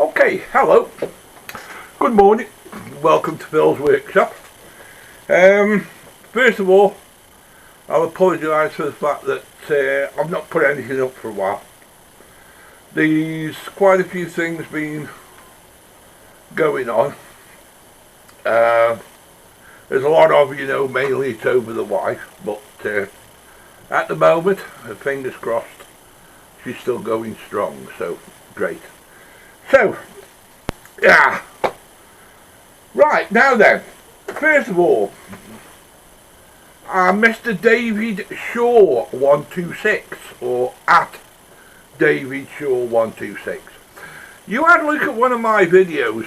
Okay, hello, good morning, welcome to Phil's Workshop. First of all, I'll apologise for the fact that I've not put anything up for a while. There's quite a few things been going on. There's a lot of, mainly it's over the wife, but at the moment, fingers crossed, she's still going strong, so great. So, yeah, right, now then, first of all, Mr. David Shaw 126, or at David Shaw 126. You had a look at one of my videos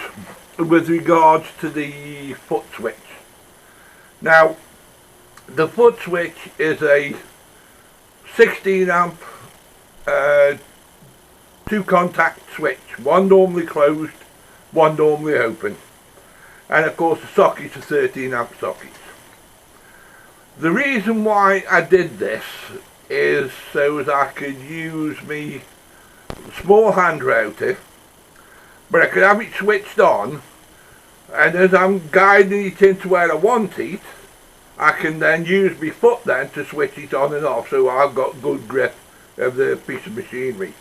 with regards to the foot switch. Now, the foot switch is a 16 amp two contact switch, one normally closed, one normally open, and of course the sockets are 13 amp sockets. The reason why I did this is so as I could use me small hand router, but I could have it switched on, and as I'm guiding it into where I want it, I can then use my foot then to switch it on and off, so I've got good grip of the piece of machinery.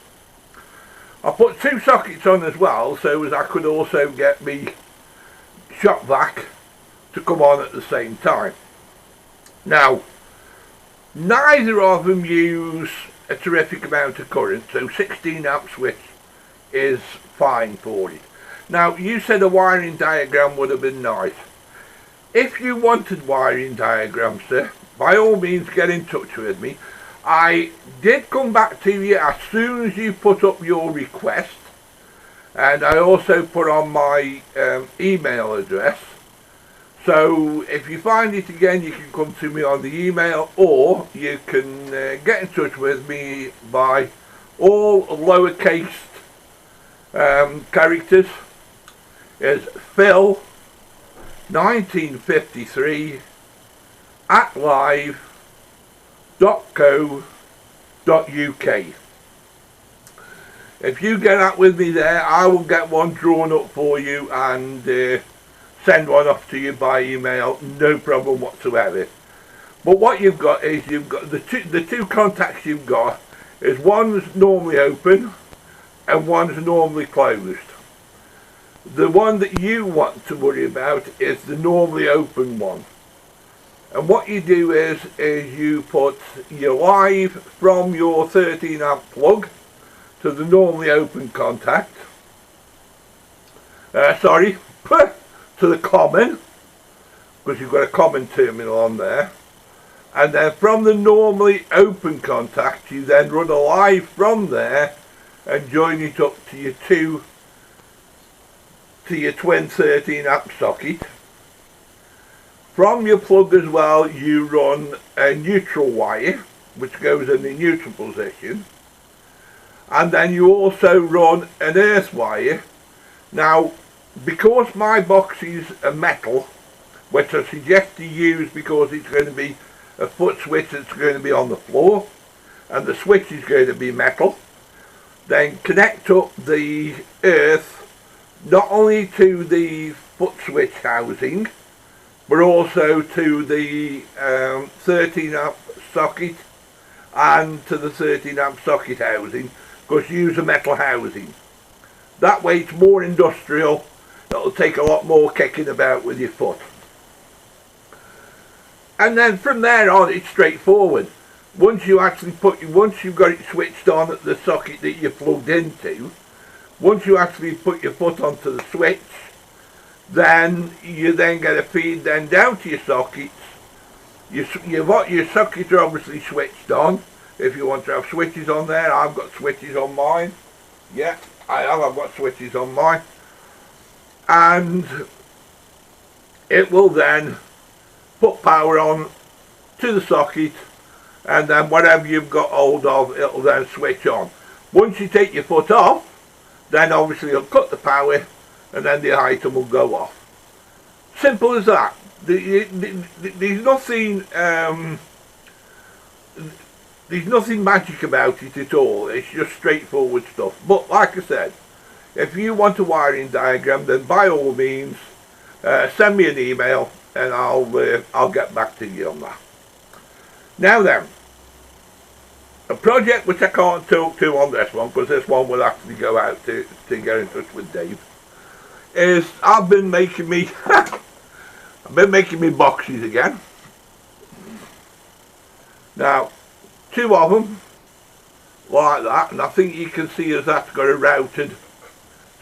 I put two sockets on as well, so as I could also get me shop vac to come on at the same time. Now, neither of them use a terrific amount of current, so 16 amp switch is fine for it. Now, you said a wiring diagram would have been nice. If you wanted wiring diagrams, sir, by all means get in touch with me. I did come back to you as soon as you put up your request, and I also put on my email address, so if you find it again you can come to me on the email, or you can get in touch with me by all lowercase characters. Is Phil 1953 at live.co.uk. If you get that with me there, I will get one drawn up for you and send one off to you by email, no problem whatsoever. But what you've got is you've got the two contacts you've got is one's normally open and one's normally closed. The one that you want to worry about is the normally open one. And what you do is you put your live from your 13 amp plug to the normally open contact. To the common, because you've got a common terminal on there. And then from the normally open contact, you then run a live from there and join it up to your twin 13 amp socket. From your plug as well, you run a neutral wire, which goes in the neutral position. And then you also run an earth wire. Now, because my boxes are metal, which I suggest you use because it's going to be a foot switch that's going to be on the floor, and the switch is going to be metal, then connect up the earth not only to the foot switch housing, but also to the 13 amp socket and to the 13 amp socket housing, because you use a metal housing. That way it's more industrial, it'll take a lot more kicking about with your foot. And then from there on it's straightforward. Once you've got it switched on at the socket that you're plugged into, once you actually put your foot onto the switch, then you then get a feed then down to your sockets. Your sockets are obviously switched on. If you want to have switches on there, I've got switches on mine. Yeah, I've got switches on mine. And it will then put power on to the socket, and then whatever you've got hold of, it'll then switch on. Once you take your foot off, then obviously it'll cut the power, and then the item will go off. Simple as that. There's nothing magic about it at all. It's just straightforward stuff. But like I said, if you want a wiring diagram, then by all means send me an email and I'll get back to you on that. Now then, a project which I can't talk to on this one, because this one will actually go out to get in touch with Dave, is I've been making me boxes again. Now, 2 of them like that, and I think you can see as that's got a routed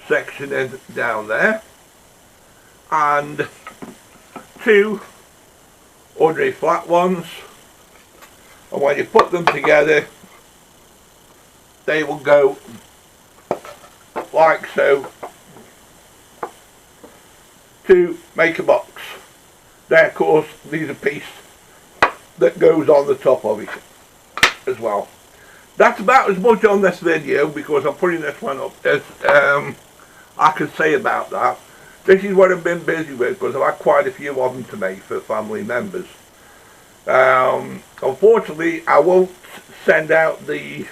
section in down there, and 2 ordinary flat ones, and when you put them together they will go like so to make a box. There, of course, these are piece that goes on the top of it as well. That's about as much on this video, because I'm putting this one up, as I can say about that. This is what I've been busy with, because I've had quite a few of them to make for family members. Unfortunately, I won't send out the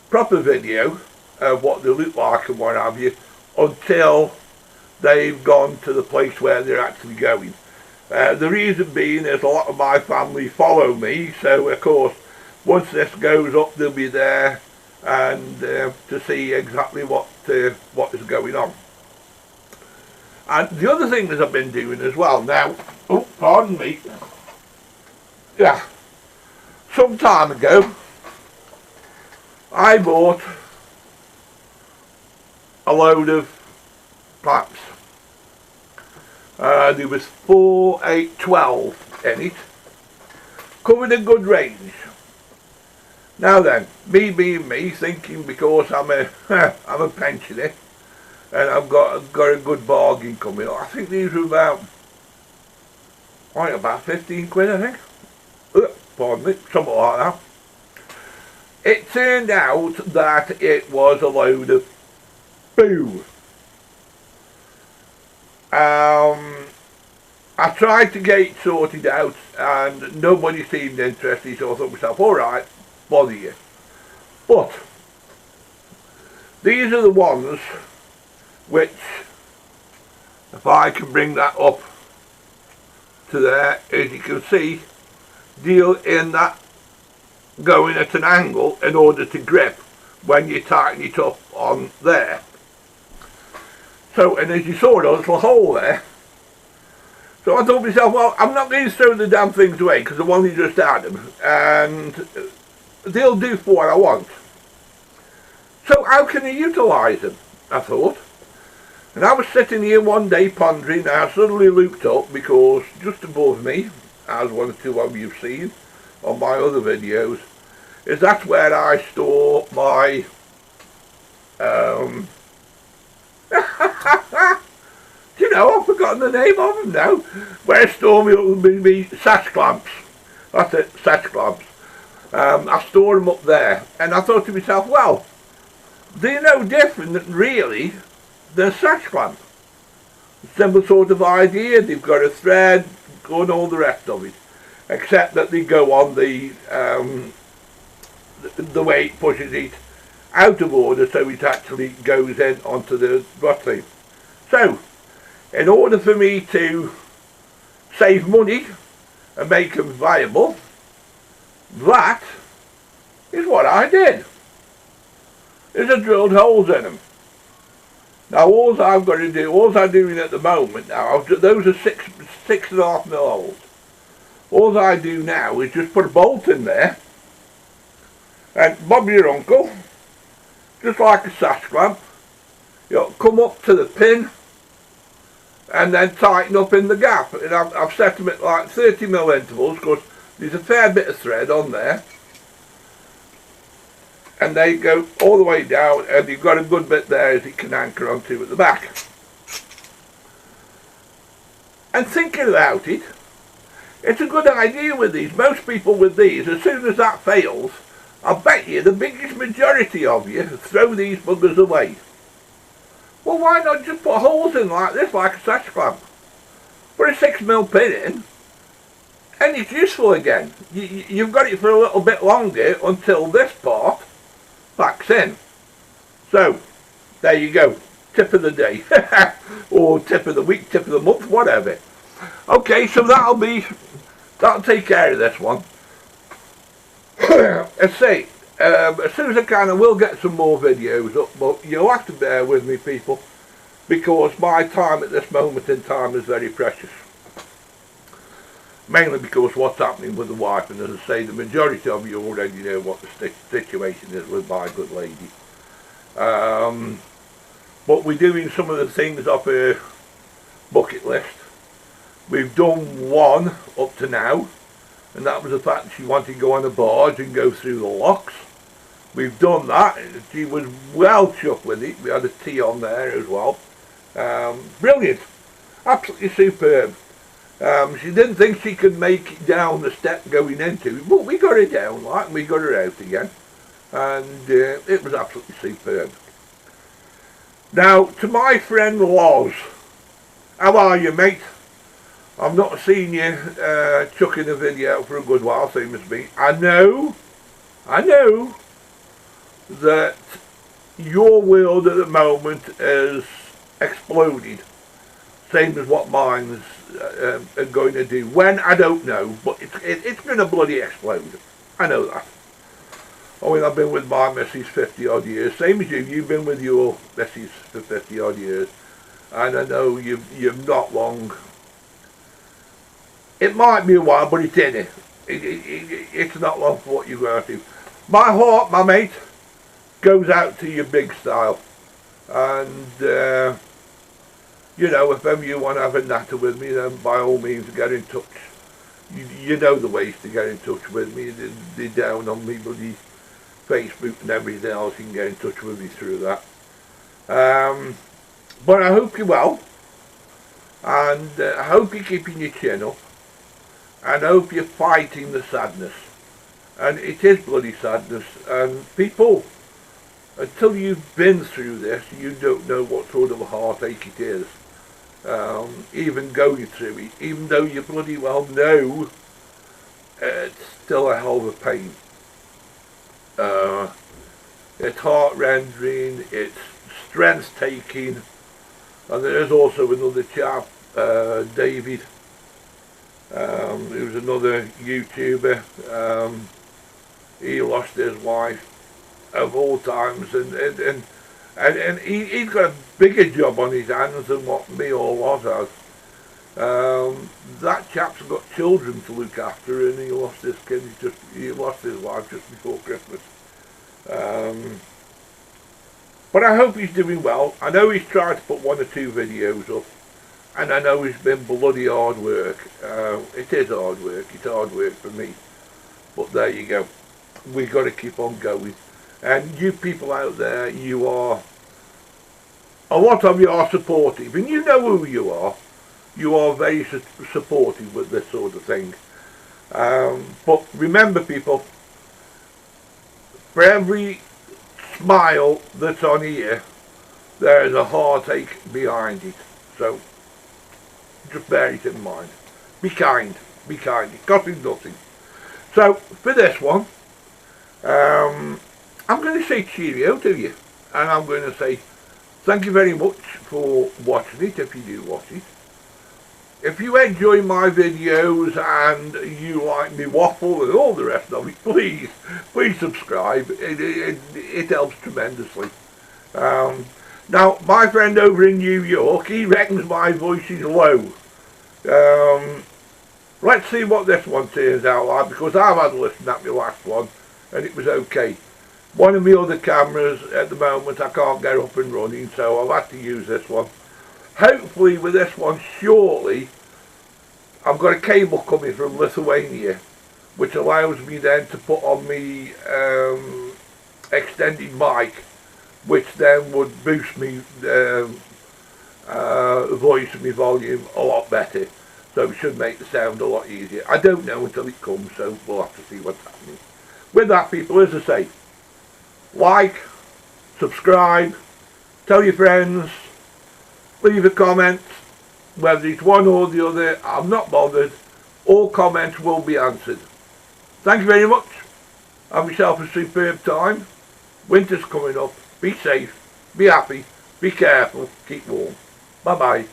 proper video of what they look like and what have you until they've gone to the place where they're actually going. The reason being is a lot of my family follow me, so of course once this goes up they'll be there and to see exactly what is going on. And the other thing that I've been doing as well now, oh pardon me, yeah, some time ago I bought a load of clamps. There was 4, 8, 12 in it, covered a good range. Now then, me being me, thinking because I'm a pensioner and I've got a good bargain coming up, I think these were about 15 quid, I think. Pardon me, something like that. It turned out that it was a load of poo. I tried to get it sorted out and nobody seemed interested, so I thought to myself, alright, bother you. But these are the ones which, if I can bring that up to there, as you can see, deal in that going at an angle in order to grip when you tighten it up on there. So, and as you saw, there was a little hole there. So I thought to myself, well, I'm not going to throw the damn things away because I've only just had them, and they'll do for what I want. So how can I utilise them, I thought. And I was sitting here one day pondering, and I suddenly looked up because just above me, as one or two of you have seen on my other videos, is that's where I store my do you know, I've forgotten the name of them now. Where I store me sash clamps. That's it, sash clamps. I store them up there, and I thought to myself, well, they're no different really than a sash clamp. Similar sort of idea. They've got a thread and all the rest of it, except that they go on the way it pushes it out of order, so it actually goes in onto the bottom. So, in order for me to save money and make them viable, that is what I did. Is I drilled holes in them. Now all I've got to do, all I'm doing at the moment now, those are 6.5mm holes. All I do now is just put a bolt in there and bob your uncle, just like a sash clamp, you'll come up to the pin and then tighten up in the gap. And I've set them at like 30mm intervals because there's a fair bit of thread on there. And they go all the way down, and you've got a good bit there as it can anchor onto at the back. And thinking about it, it's a good idea with these. Most people with these, as soon as that fails, I bet you the biggest majority of you throw these buggers away. Well, why not just put holes in like this, like a sash clamp? Put a 6mm pin in, and it's useful again. You've got it for a little bit longer until this part backs in. So, there you go. tip of the day, or tip of the week, tip of the month, whatever. Okay, so that'll take care of this one. I say, as soon as I can, I will get some more videos up, but you'll have to bear with me, people, because my time at this moment in time is very precious. Mainly because what's happening with the wife, and as I say, the majority of you already know what the situation is with my good lady. But we're doing some of the things off her bucket list. We've done one up to now, and that was the fact that she wanted to go on a barge and go through the locks. We've done that. She was well chuffed with it. We had a tea on there as well. Brilliant. Absolutely superb. She didn't think she could make it down the step going into it, but we got her down, like, and we got her out again. And it was absolutely superb. Now, to my friend Loz, how are you, mate? I've not seen you chucking a video out for a good while, same as me. I know that your world at the moment has exploded, same as what mine's are going to do. When, I don't know, but it's going to bloody explode. I know that. I mean, I've been with my missus 50 odd years, same as you. You've been with your missus for 50 odd years, and I know you've not long. It might be a while, but it's in it. It's not long for what you're going to do. My heart, my mate, goes out to your big style, and you know, if ever you want to have a natter with me, then by all means get in touch. You know the ways to get in touch with me. They're down on me bloody Facebook and everything else. You can get in touch with me through that. But I hope you're well, and I hope you're keeping your chin up, and I hope you're fighting the sadness. And it is bloody sadness, and people, until you've been through this, you don't know what sort of a heartache it is. Even going through it, even though you bloody well know, it's still a hell of a pain. It's heart-rending, it's strength-taking, and there is also another chap, David, who's another YouTuber. He lost his wife of all times, and he's got a bigger job on his hands than what me or Loz has. That chap's got children to look after, and he lost his kid. He lost his wife just before Christmas. But I hope he's doing well. I know he's tried to put 1 or 2 videos up, and I know it's been bloody hard work. It is hard work. It's hard work for me. But there you go. We've got to keep on going. And you people out there, you are, a lot of you are supportive, and you know who you are. You are very supportive with this sort of thing. But remember, people, for every smile that's on here, there is a heartache behind it. So just bear it in mind. Be kind. Be kind. It costs nothing. So for this one, I'm going to say cheerio to you, and I'm going to say thank you very much for watching it, if you do watch it. If you enjoy my videos and you like me waffle and all the rest of it, please subscribe. It helps tremendously. Now, my friend over in New York, he reckons my voice is low. Let's see what this one turns out like, because I've had a listen at my last one, and it was okay. One of my other cameras at the moment I can't get up and running, so I'll have to use this one. Hopefully with this one shortly, I've got a cable coming from Lithuania, which allows me then to put on me extended mic, which then would boost me voice and my volume a lot better. So it should make the sound a lot easier. I don't know until it comes, so we'll have to see what's happening. With that, people, as I say, like, subscribe, tell your friends, leave a comment, whether it's one or the other, I'm not bothered. All comments will be answered. Thank you very much. Have yourself a superb time. Winter's coming up. Be safe, be happy, Be careful, keep warm. Bye bye.